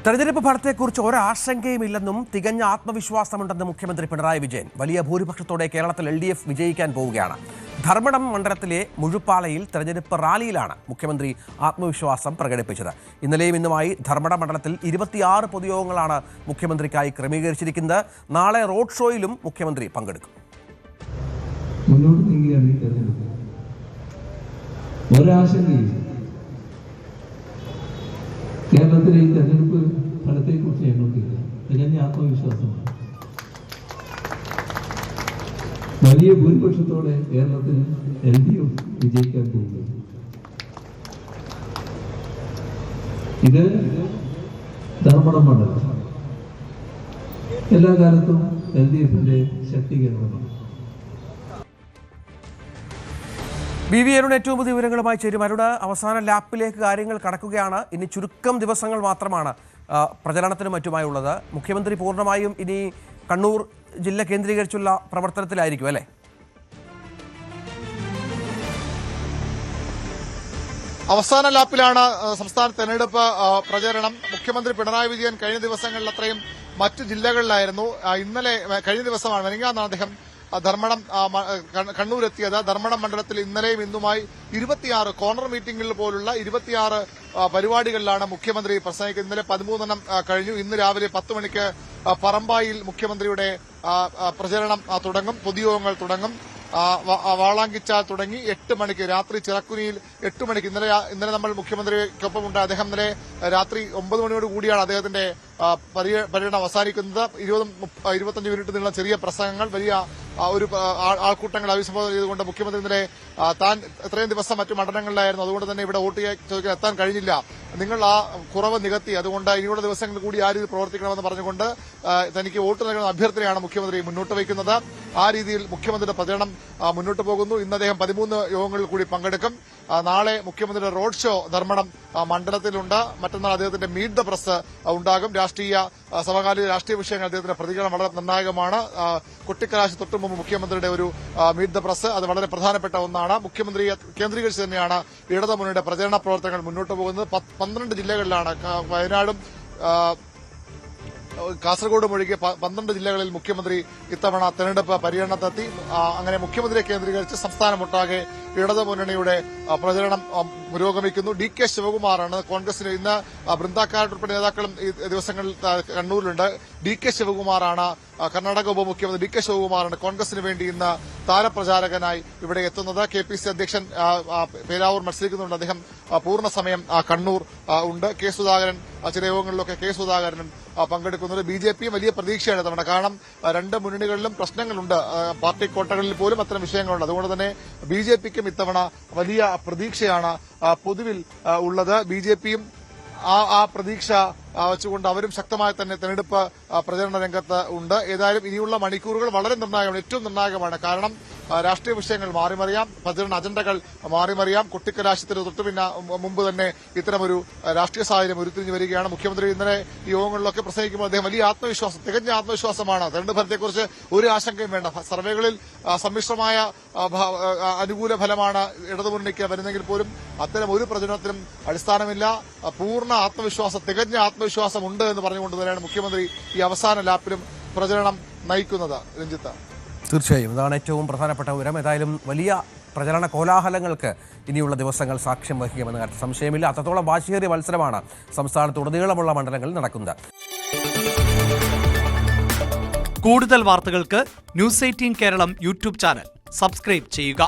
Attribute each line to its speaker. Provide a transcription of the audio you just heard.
Speaker 1: തെരഞ്ഞെടുപ്പ് ഫലത്തെക്കുറിച്ച് ഒരാശങ്കയുമില്ലെന്നും തികഞ്ഞ ആത്മവിശ്വാസമുണ്ടെന്നും മുഖ്യമന്ത്രി പിണറായി വിജയൻ. വലിയ ഭൂരിപക്ഷത്തോടെ കേരളത്തിൽ LDF വിജയിക്കാൻ പോവുകയാണ്. ധർമ്മടം മണ്ഡലത്തിലെ മുഴുപ്പാലയിൽ തെരഞ്ഞെടുപ്പ് റാലിയിലാണ് മുഖ്യമന്ത്രി ആത്മവിശ്വാസം പ്രകടിപ്പിച്ചത്. ഇന്നലെയും ഇന്നുമായി ധർമ്മടം മണ്ഡലത്തിൽ 26 പൊതുയോഗങ്ങളാണ് മുഖ്യമന്ത്രിക്കായി ക്രമീകരിച്ചിരിക്കുന്നത്. നാളെ റോഡ് ഷോയിലും മുഖ്യമന്ത്രി പങ്കെടുക്കും.
Speaker 2: കേരളത്തിലെ ഈ തെരഞ്ഞെടുപ്പ് ഫലത്തെക്കുറിച്ച് ഞങ്ങൾക്കില്ല. തികഞ്ഞ ആത്മവിശ്വാസമാണ്. വലിയ ഭൂരിപക്ഷത്തോടെ കേരളത്തിൽ LDF വിജയിക്കാൻ പോകുന്നത്. ഇത് ധർമ്മടം മണ്ഡലം എല്ലാ കാലത്തും LDFന്റെ ശക്തി കേന്ദ്രമാണ്.
Speaker 1: BV അരുൺ ഏറ്റവും പുതിയ വിവരങ്ങളുമായി ചേരും. അരുൺ, അവസാന ലാപ്പിലേക്ക് കാര്യങ്ങൾ കടക്കുകയാണ്. ഇനി ചുരുക്കം ദിവസങ്ങൾ മാത്രമാണ് പ്രചരണത്തിനും മറ്റുമായുള്ളത്. മുഖ്യമന്ത്രി പൂർണ്ണമായും ഇനി കണ്ണൂർ ജില്ല കേന്ദ്രീകരിച്ചുള്ള പ്രവർത്തനത്തിലായിരിക്കും അല്ലേ?
Speaker 3: അവസാന ലാപ്പിലാണ് സംസ്ഥാന തെരഞ്ഞെടുപ്പ് പ്രചരണം. മുഖ്യമന്ത്രി പിണറായി വിജയൻ കഴിഞ്ഞ ദിവസങ്ങളിൽ അത്രയും മറ്റു ജില്ലകളിലായിരുന്നു. കഴിഞ്ഞ ദിവസമാണ് മെനങ്ങാന്നാണ് അദ്ദേഹം ധർമ്മടം കണ്ണൂരെത്തിയത്. ധർമ്മടം മണ്ഡലത്തിൽ ഇന്നലെയും ഇന്നുമായി 26 കോർണർ മീറ്റിംഗുകൾ പോലുള്ള 26 പരിപാടികളിലാണ് മുഖ്യമന്ത്രി പ്രസംഗിക്കുന്നത്. ഇന്നലെ 13 കഴിഞ്ഞു. ഇന്ന് രാവിലെ 10 മണിക്ക് പറമ്പായിൽ മുഖ്യമന്ത്രിയുടെ പ്രചരണം തുടങ്ങും. പൊതുയോഗങ്ങൾ തുടങ്ങും. വാളാങ്കിച്ചാൽ തുടങ്ങി 8 മണിക്ക് രാത്രി ചിറക്കുനിയിൽ 8 മണിക്ക് ഇന്നലെ നമ്മൾ മുഖ്യമന്ത്രിക്കൊപ്പം ഉണ്ട്. അദ്ദേഹം ഇന്നലെ രാത്രി 9 മണിയോട് കൂടിയാണ് അദ്ദേഹത്തിന്റെ പര്യടനം അവസാനിക്കുന്നത്. 20-25 മിനിറ്റ് നീളുന്ന ചെറിയ പ്രസംഗങ്ങൾ, വലിയ ഒരു ആൾക്കൂട്ടങ്ങൾ അഭിസംബോധന ചെയ്തുകൊണ്ട് മുഖ്യമന്ത്രി ഇന്നലെ താൻ എത്രയും ദിവസം മറ്റു മണ്ഡലങ്ങളിലായിരുന്നു, അതുകൊണ്ട് തന്നെ ഇവിടെ വോട്ട് ചോദിക്കാൻ എത്താൻ കഴിഞ്ഞില്ല, നിങ്ങൾ ആ കുറവ് നികത്തി, അതുകൊണ്ട് ഇനിയുള്ള ദിവസങ്ങളിൽ കൂടി ആ രീതിയിൽ പ്രവർത്തിക്കണമെന്ന് പറഞ്ഞുകൊണ്ട് തനിക്ക് വോട്ട് നൽകുന്ന അഭ്യർത്ഥനയാണ് മുഖ്യമന്ത്രി മുന്നോട്ട് വയ്ക്കുന്നത്. ആ രീതിയിൽ മുഖ്യമന്ത്രിയുടെ പ്രചരണം മുന്നോട്ട് പോകുന്നു. ഇന്ന് അദ്ദേഹം 13 യോഗങ്ങളിൽ കൂടി പങ്കെടുക്കും. നാളെ മുഖ്യമന്ത്രിയുടെ റോഡ് ഷോ ധർമ്മടം മണ്ഡലത്തിലുണ്ട്. മറ്റന്നാൾ അദ്ദേഹത്തിന്റെ മീറ്റ് ദ പ്രസ് ഉണ്ടാകും. സമകാലിക രാഷ്ട്രീയ വിഷയങ്ങൾ അദ്ദേഹത്തിന്റെ പ്രതികരണം വളരെ നിർണായകമാണ്. കൊട്ടിക്കലാശ തൊട്ടു മുമ്പ് മുഖ്യമന്ത്രിയുടെ ഒരു മീറ്റ് ദ പ്രസ്, അത് വളരെ പ്രധാനപ്പെട്ട ഒന്നാണ്. മുഖ്യമന്ത്രിയെ കേന്ദ്രീകരിച്ച് തന്നെയാണ് ഇടതുമുന്നണിയുടെ പ്രചരണ പ്രവർത്തനങ്ങൾ മുന്നോട്ട് പോകുന്നത്. 12 ജില്ലകളിലാണ്, വയനാടും കാസർഗോഡും ഒഴികെ 12 ജില്ലകളിൽ മുഖ്യമന്ത്രി ഇത്തവണ തെരഞ്ഞെടുപ്പ് പര്യടനത്തെത്തി. അങ്ങനെ മുഖ്യമന്ത്രിയെ കേന്ദ്രീകരിച്ച് സംസ്ഥാനമൊട്ടാകെ ഇടതുമുന്നണിയുടെ പ്രചരണം പുരോഗമിക്കുന്നു. DK ശിവകുമാറാണ് കോൺഗ്രസിന് ഇന്ന് ബൃന്ദാക്കാട് ഉൾപ്പെടെ നേതാക്കളും ഈ ദിവസങ്ങളിൽ കണ്ണൂരിലുണ്ട്. DK ശിവകുമാറാണ് കർണാടക ഉപമുഖ്യമന്ത്രി. DK ശിവകുമാറാണ് കോൺഗ്രസിന് വേണ്ടി ഇന്ന് താരപ്രചാരകനായി ഇവിടെ എത്തുന്നത്. KPC അധ്യക്ഷൻ പേരാവൂർ മത്സരിക്കുന്നുണ്ട്. അദ്ദേഹം പൂർണ്ണ സമയം കണ്ണൂർ ഉണ്ട്. K സുധാകരൻ ചില യോഗങ്ങളിലൊക്കെ K സുധാകരനും പങ്കെടുക്കുന്നത്. BJPയും വലിയ പ്രതീക്ഷയാണ് തവണ. കാരണം 2 മുന്നണികളിലും പ്രശ്നങ്ങളുണ്ട്. പാർട്ടി കോട്ടകളിൽ പോലും അത്തരം വിഷയങ്ങളുണ്ട്. അതുകൊണ്ട് തന്നെ BJPക്കും ഇത്തവണ വലിയ പ്രതീക്ഷയാണ് പൊതുവിൽ ഉള്ളത്. BJPയും ആ പ്രതീക്ഷ വെച്ചുകൊണ്ട് അവരും ശക്തമായി തന്നെ തെരഞ്ഞെടുപ്പ് പ്രചരണ രംഗത്ത് ഉണ്ട്. ഏതായാലും ഇനിയുള്ള മണിക്കൂറുകൾ വളരെ നിർണായകമാണ്, ഏറ്റവും നിർണായകമാണ്. കാരണം രാഷ്ട്രീയ വിഷയങ്ങൾ മാറിമറിയാം, പ്രചരണ അജണ്ടകൾ മാറിമറിയാം. കൊട്ടിക്കലാശത്തിന് മുമ്പ് തന്നെ ഇത്തരമൊരു രാഷ്ട്രീയ സാഹചര്യം ഉരുത്തിരിഞ്ഞു വരികയാണ്. മുഖ്യമന്ത്രി ഇന്നലെ ഈ യോഗങ്ങളിലൊക്കെ പ്രസംഗിക്കുമ്പോൾ അദ്ദേഹം വലിയ ആത്മവിശ്വാസം, തികഞ്ഞ ആത്മവിശ്വാസമാണ്. തെരഞ്ഞെടുപ്പ് ഫലത്തെക്കുറിച്ച് ഒരു ആശങ്കയും വേണ്ട. സർവേകളിൽ സമ്മിശ്രമായ അനുകൂല ഫലമാണ് ഇടതുമുന്നണിക്ക് വരുന്നെങ്കിൽ പോലും അത്തരം ഒരു പ്രചരണത്തിനും അടിസ്ഥാനമില്ല. പൂർണ്ണ ആത്മവിശ്വാസം, തികഞ്ഞ ആത്മവിശ്വാസമുണ്ട് എന്ന് പറഞ്ഞുകൊണ്ട് തന്നെയാണ് മുഖ്യമന്ത്രി ഈ അവസാന ലാപ്പിലും പ്രചരണം നയിക്കുന്നത്. രഞ്ജിത്ത്,
Speaker 1: തീർച്ചയായും ഇതാണ് ഏറ്റവും പ്രധാനപ്പെട്ട വിവരം. ഏതായാലും വലിയ പ്രചരണ കോലാഹലങ്ങൾക്ക് ഇനിയുള്ള ദിവസങ്ങൾ സാക്ഷ്യം വഹിക്കുമെന്ന കാര്യത്തിൽ സംശയമില്ല. അത്രത്തോളം വാശിയേറിയ മത്സരമാണ് സംസ്ഥാനത്തുടനീളമുള്ള മണ്ഡലങ്ങളിൽ നടക്കുന്നത്.
Speaker 4: കൂടുതൽ വാർത്തകൾക്ക് News 18 Keralam YouTube channel subscribe ചെയ്യുക.